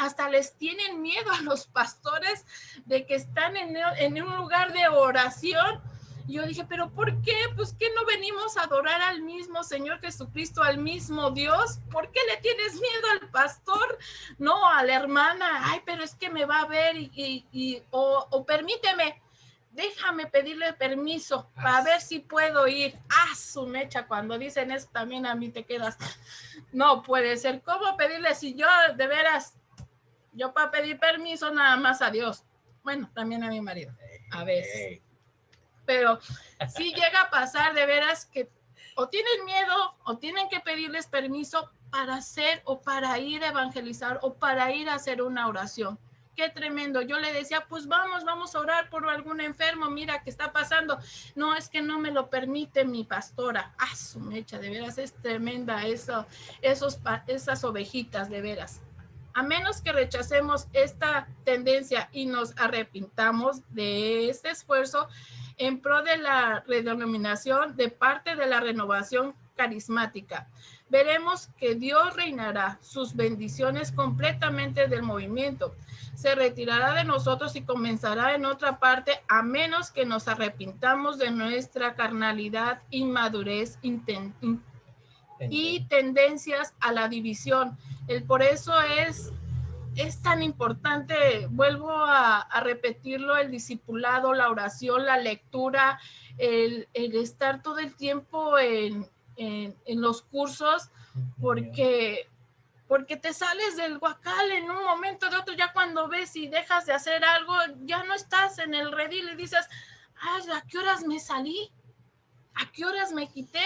Hasta les tienen miedo a los pastores de que están en un lugar de oración. Yo dije, ¿pero por qué? Pues que no venimos a adorar al mismo Señor Jesucristo, al mismo Dios. ¿Por qué le tienes miedo al pastor? No, a la hermana. Ay, pero es que me va a ver o permíteme, déjame pedirle permiso para ver si puedo ir. Su mecha, cuando dicen eso también a mí te quedas. No puede ser. ¿Cómo pedirle si yo de veras, yo para pedir permiso nada más a Dios? Bueno, también a mi marido, a veces. Pero sí llega a pasar de veras que o tienen miedo o tienen que pedirles permiso para hacer o para ir a evangelizar o para ir a hacer una oración. Qué tremendo. Yo le decía, pues vamos a orar por algún enfermo. Mira, ¿qué está pasando? No, es que no me lo permite mi pastora. Su mecha, de veras es tremenda esas ovejitas, de veras. A menos que rechacemos esta tendencia y nos arrepintamos de este esfuerzo en pro de la redenominación de parte de la renovación carismática, veremos que Dios reinará sus bendiciones completamente del movimiento. Se retirará de nosotros y comenzará en otra parte, a menos que nos arrepintamos de nuestra carnalidad, inmadurez y tendencias a la división. Por eso es tan importante, vuelvo a repetirlo, el discipulado, la oración, la lectura, el estar todo el tiempo en los cursos, porque te sales del guacal en un momento de otro. Ya cuando ves y dejas de hacer algo, ya no estás en el redil y dices, ¿a qué horas me salí? ¿A qué horas me quité?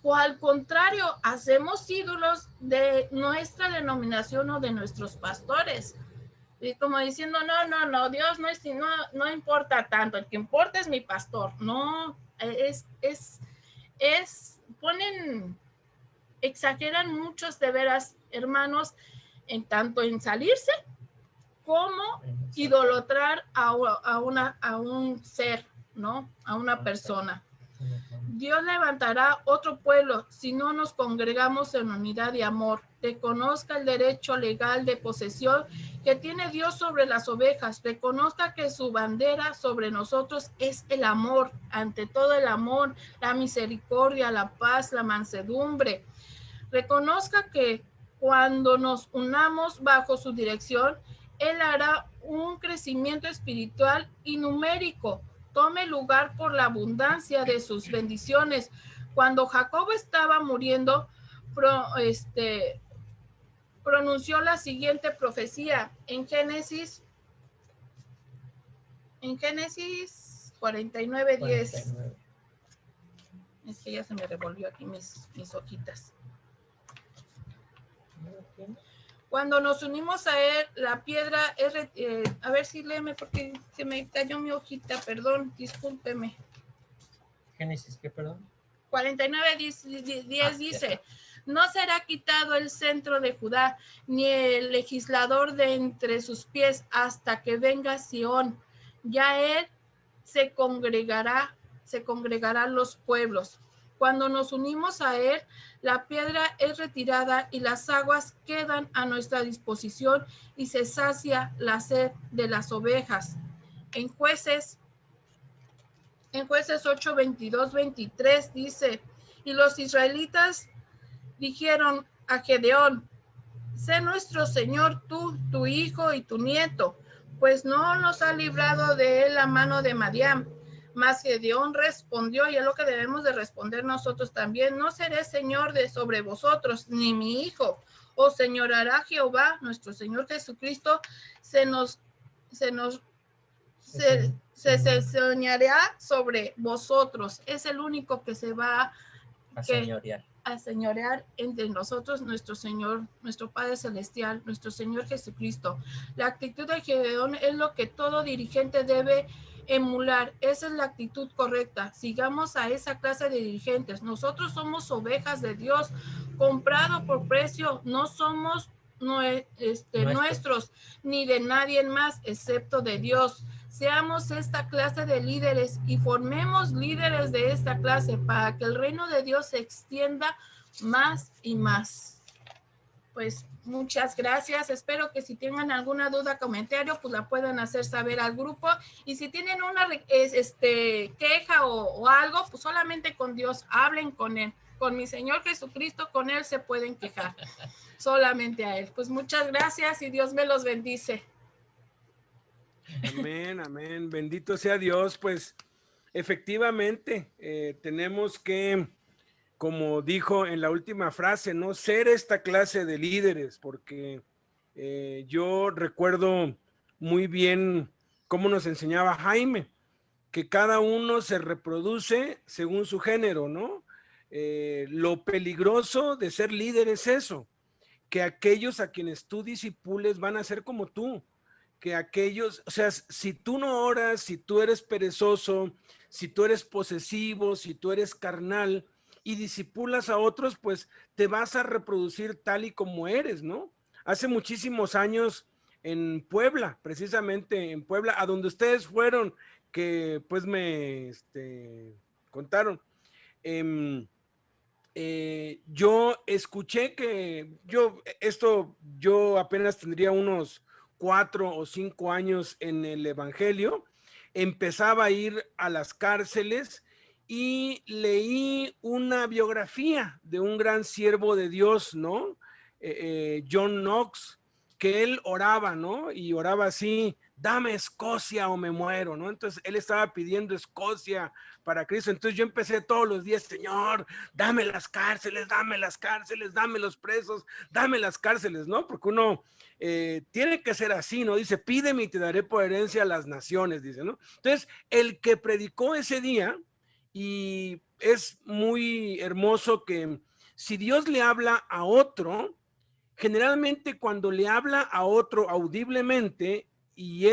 O al contrario, hacemos ídolos de nuestra denominación o de nuestros pastores. Y como diciendo, no, Dios no importa tanto, el que importa es mi pastor. No, exageran muchos de veras, hermanos, en tanto en salirse como idolatrar a un ser, ¿no? A una persona. Dios levantará otro pueblo si no nos congregamos en unidad de amor. Reconozca el derecho legal de posesión que tiene Dios sobre las ovejas. Reconozca que su bandera sobre nosotros es el amor. Ante todo el amor, la misericordia, la paz, la mansedumbre. Reconozca que cuando nos unamos bajo su dirección, Él hará un crecimiento espiritual y numérico. Tome lugar por la abundancia de sus bendiciones. Cuando Jacob estaba muriendo, pronunció la siguiente profecía en Génesis 49:10. Es que ya se me revolvió aquí mis hojitas. Cuando nos unimos a Él, la piedra es... a ver si léeme porque se me cayó mi hojita, perdón, discúlpeme. Génesis, ¿qué, perdón? 49:10 dice, no será quitado el centro de Judá, ni el legislador de entre sus pies, hasta que venga Sión. Ya Él se congregarán los pueblos. Cuando nos unimos a Él, la piedra es retirada y las aguas quedan a nuestra disposición y se sacia la sed de las ovejas. En Jueces 8:22-23 dice, y los israelitas dijeron a Gedeón, sé nuestro Señor tú, tu hijo y tu nieto, pues no nos ha librado de la mano de Madián. Mas Gedeón respondió, y es lo que debemos de responder nosotros también: no seré señor de sobre vosotros, ni mi hijo, o señorará Jehová, nuestro Señor Jesucristo, se señoreará sobre vosotros. Es el único que se va a señorear entre nosotros, nuestro Señor, nuestro Padre Celestial, nuestro Señor Jesucristo. La actitud de Gedeón es lo que todo dirigente debe emular. Esa es la actitud correcta. Sigamos a esa clase de dirigentes. Nosotros somos ovejas de Dios, comprado por precio. No somos nuestros, ni de nadie más, excepto de Dios. Seamos esta clase de líderes y formemos líderes de esta clase para que el reino de Dios se extienda más y más. Pues muchas gracias. Espero que si tengan alguna duda, comentario, pues la puedan hacer saber al grupo. Y si tienen una queja o algo, pues solamente con Dios, hablen con Él. Con mi Señor Jesucristo, con Él se pueden quejar. Solamente a Él. Pues muchas gracias y Dios me los bendice. Amén, amén. Bendito sea Dios. Pues efectivamente tenemos que, como dijo en la última frase, ¿no? Ser esta clase de líderes, porque yo recuerdo muy bien cómo nos enseñaba Jaime, que cada uno se reproduce según su género, ¿no? Lo peligroso de ser líder es eso, que aquellos a quienes tú disipules van a ser como tú, que aquellos, o sea, si tú no oras, si tú eres perezoso, si tú eres posesivo, si tú eres carnal y disipulas a otros, pues te vas a reproducir tal y como eres, ¿no? Hace muchísimos años en Puebla, precisamente en Puebla, a donde ustedes fueron, que pues me contaron, yo escuché que yo apenas tendría unos 4 o 5 años en el Evangelio, empezaba a ir a las cárceles y leí una biografía de un gran siervo de Dios, ¿no? John Knox, que él oraba, ¿no? Y oraba así: dame Escocia o me muero, ¿no? Entonces él estaba pidiendo Escocia para Cristo. Entonces yo empecé todos los días: Señor, dame las cárceles, dame los presos, dame las cárceles, ¿no? Porque uno tiene que ser así, ¿no? Dice: pídeme y te daré por herencia a las naciones, dice, ¿no? Entonces, el que predicó ese día, y es muy hermoso que si Dios le habla a otro, generalmente cuando le habla a otro audiblemente y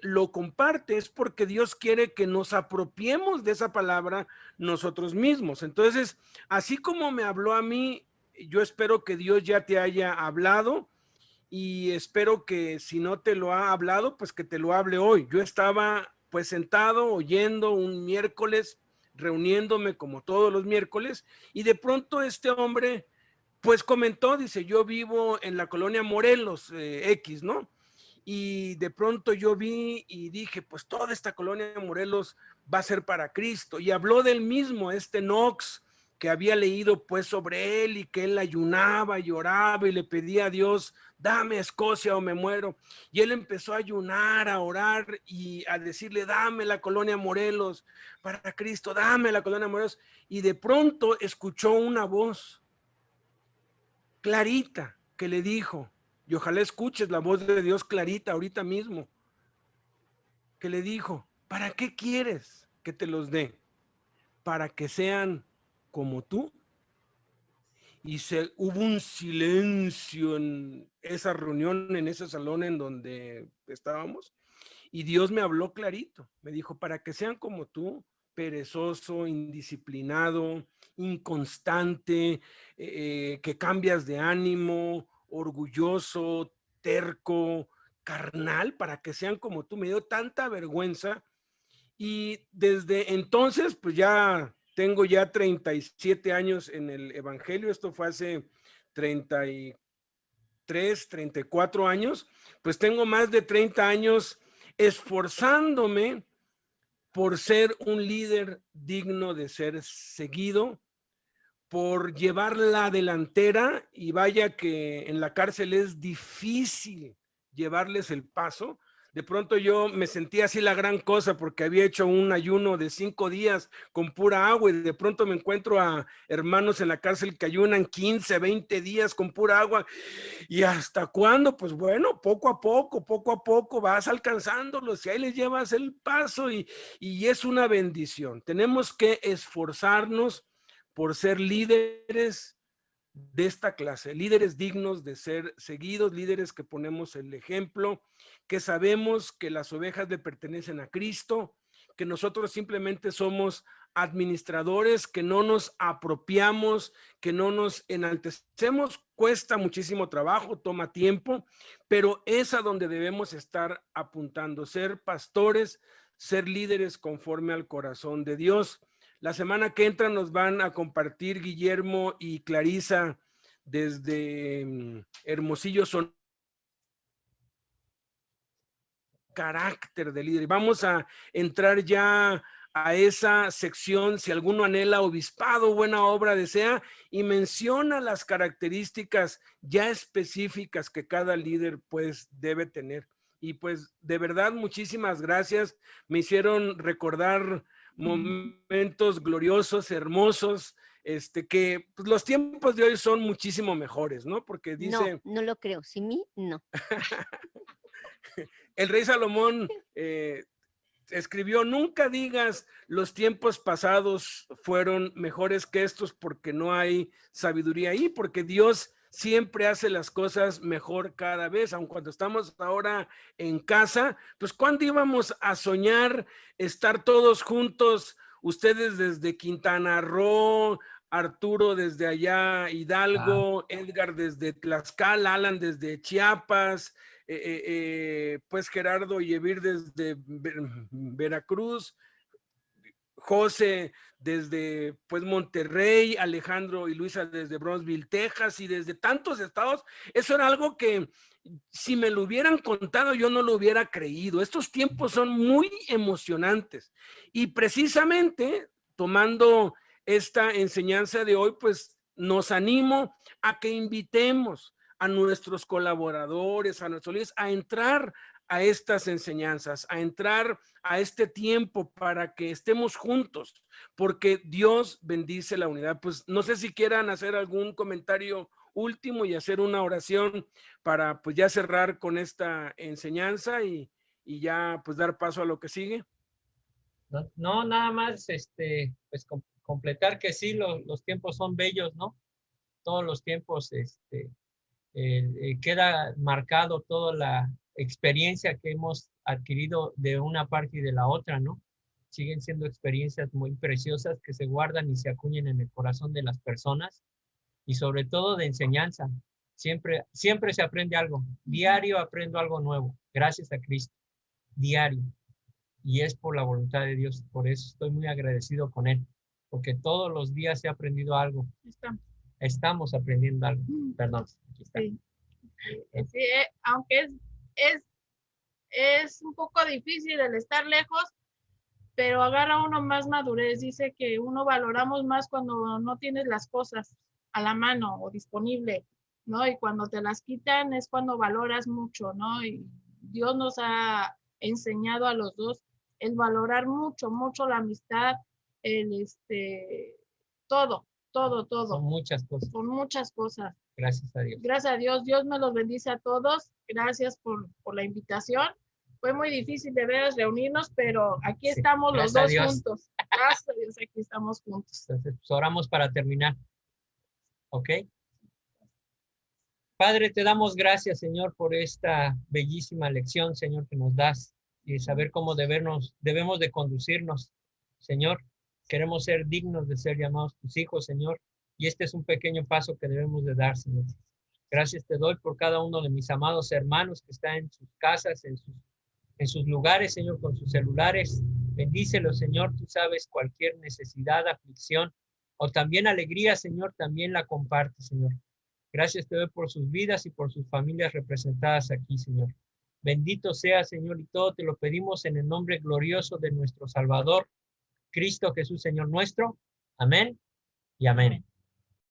lo comparte, es porque Dios quiere que nos apropiemos de esa palabra nosotros mismos. Entonces, así como me habló a mí, yo espero que Dios ya te haya hablado, y espero que si no te lo ha hablado, pues que te lo hable hoy. Yo estaba pues sentado oyendo un miércoles, reuniéndome como todos los miércoles, y de pronto este hombre pues comentó, dice: yo vivo en la colonia Morelos, X, ¿no? Y de pronto yo vi y dije: pues toda esta colonia Morelos va a ser para Cristo. Y habló del mismo, Knox, que había leído pues sobre él, y que él ayunaba y oraba y le pedía a Dios: dame Escocia o me muero. Y él empezó a ayunar, a orar y a decirle: dame la colonia Morelos para Cristo, dame la colonia Morelos. Y de pronto escuchó una voz clarita que le dijo, y ojalá escuches la voz de Dios clarita ahorita mismo, que le dijo: ¿para qué quieres que te los dé? ¿Para que sean como tú? Y hubo un silencio en esa reunión, en ese salón en donde estábamos, y Dios me habló clarito, me dijo: para que sean como tú, perezoso, indisciplinado, inconstante, que cambias de ánimo, orgulloso, terco, carnal, para que sean como tú. Me dio tanta vergüenza, y desde entonces pues ya tengo ya 37 años en el Evangelio. Esto fue hace 33, 34 años, pues tengo más de 30 años esforzándome por ser un líder digno de ser seguido, por llevar la delantera, y vaya que en la cárcel es difícil llevarles el paso. De pronto yo me sentía así la gran cosa porque había hecho un ayuno de 5 días con pura agua y de pronto me encuentro a hermanos en la cárcel que ayunan 15, 20 días con pura agua. ¿Y hasta cuándo? Pues bueno, poco a poco vas alcanzándolos y ahí les llevas el paso y es una bendición. Tenemos que esforzarnos por ser líderes de esta clase, líderes dignos de ser seguidos, líderes que ponemos el ejemplo, que sabemos que las ovejas le pertenecen a Cristo, que nosotros simplemente somos administradores, que no nos apropiamos, que no nos enaltecemos, cuesta muchísimo trabajo, toma tiempo, pero es a donde debemos estar apuntando, ser pastores, ser líderes conforme al corazón de Dios. La semana que entra nos van a compartir Guillermo y Clarisa desde Hermosillo, Sonora, carácter de líder. Vamos a entrar ya a esa sección, si alguno anhela obispado, buena obra desea, y menciona las características ya específicas que cada líder pues debe tener. Y pues de verdad muchísimas gracias, me hicieron recordar momentos gloriosos, hermosos, que pues, los tiempos de hoy son muchísimo mejores, ¿no? Porque dice... No, no lo creo, sin mí, no. El rey Salomón escribió, nunca digas los tiempos pasados fueron mejores que estos porque no hay sabiduría ahí, porque Dios siempre hace las cosas mejor cada vez, aun cuando estamos ahora en casa, pues ¿cuándo íbamos a soñar estar todos juntos? Ustedes desde Quintana Roo, Arturo desde allá, Hidalgo, Edgar desde Tlaxcala, Alan desde Chiapas, pues Gerardo y Evir desde Veracruz, José desde pues Monterrey, Alejandro y Luisa desde Brownsville, Texas, y desde tantos estados. Eso era algo que si me lo hubieran contado yo no lo hubiera creído. Estos tiempos son muy emocionantes y precisamente tomando esta enseñanza de hoy, pues nos animo a que invitemos a nuestros colaboradores, a nuestros líderes, a entrar a estas enseñanzas, a entrar a este tiempo para que estemos juntos, porque Dios bendice la unidad. Pues no sé si quieran hacer algún comentario último y hacer una oración para pues ya cerrar con esta enseñanza y ya pues dar paso a lo que sigue. No, nada más, pues completar que sí, los tiempos son bellos, ¿no? Todos los tiempos, queda marcado toda la experiencia que hemos adquirido de una parte y de la otra, ¿no? Siguen siendo experiencias muy preciosas que se guardan y se acuñan en el corazón de las personas y sobre todo de enseñanza. Siempre se aprende algo. Diario aprendo algo nuevo, gracias a Cristo. Diario. Y es por la voluntad de Dios. Por eso estoy muy agradecido con Él, porque todos los días he aprendido algo. Estamos aprendiendo algo. Perdón, aquí está. Sí. Sí, aunque es un poco difícil el estar lejos, pero agarra uno más madurez. Dice que uno valoramos más cuando no tienes las cosas a la mano o disponible, ¿no? Y cuando te las quitan es cuando valoras mucho, ¿no? Y Dios nos ha enseñado a los dos el valorar mucho, mucho la amistad, todo. Son muchas cosas. Son muchas cosas. Gracias a Dios. Gracias a Dios. Dios me los bendice a todos. Gracias por la invitación. Fue muy difícil de veras reunirnos, pero aquí estamos los dos juntos. Gracias a Dios, aquí estamos juntos. Entonces, pues oramos para terminar. ¿Ok? Padre, te damos gracias, Señor, por esta bellísima lección, Señor, que nos das y saber cómo debemos de conducirnos, Señor. Queremos ser dignos de ser llamados tus hijos, Señor, y este es un pequeño paso que debemos de dar, Señor. Gracias te doy por cada uno de mis amados hermanos que están en sus casas, en sus lugares, Señor, con sus celulares. Bendícelos, Señor, tú sabes cualquier necesidad, aflicción o también alegría, Señor, también la comparte, Señor. Gracias te doy por sus vidas y por sus familias representadas aquí, Señor. Bendito sea, Señor, y todo te lo pedimos en el nombre glorioso de nuestro Salvador, Cristo Jesús, Señor nuestro. Amén y amén.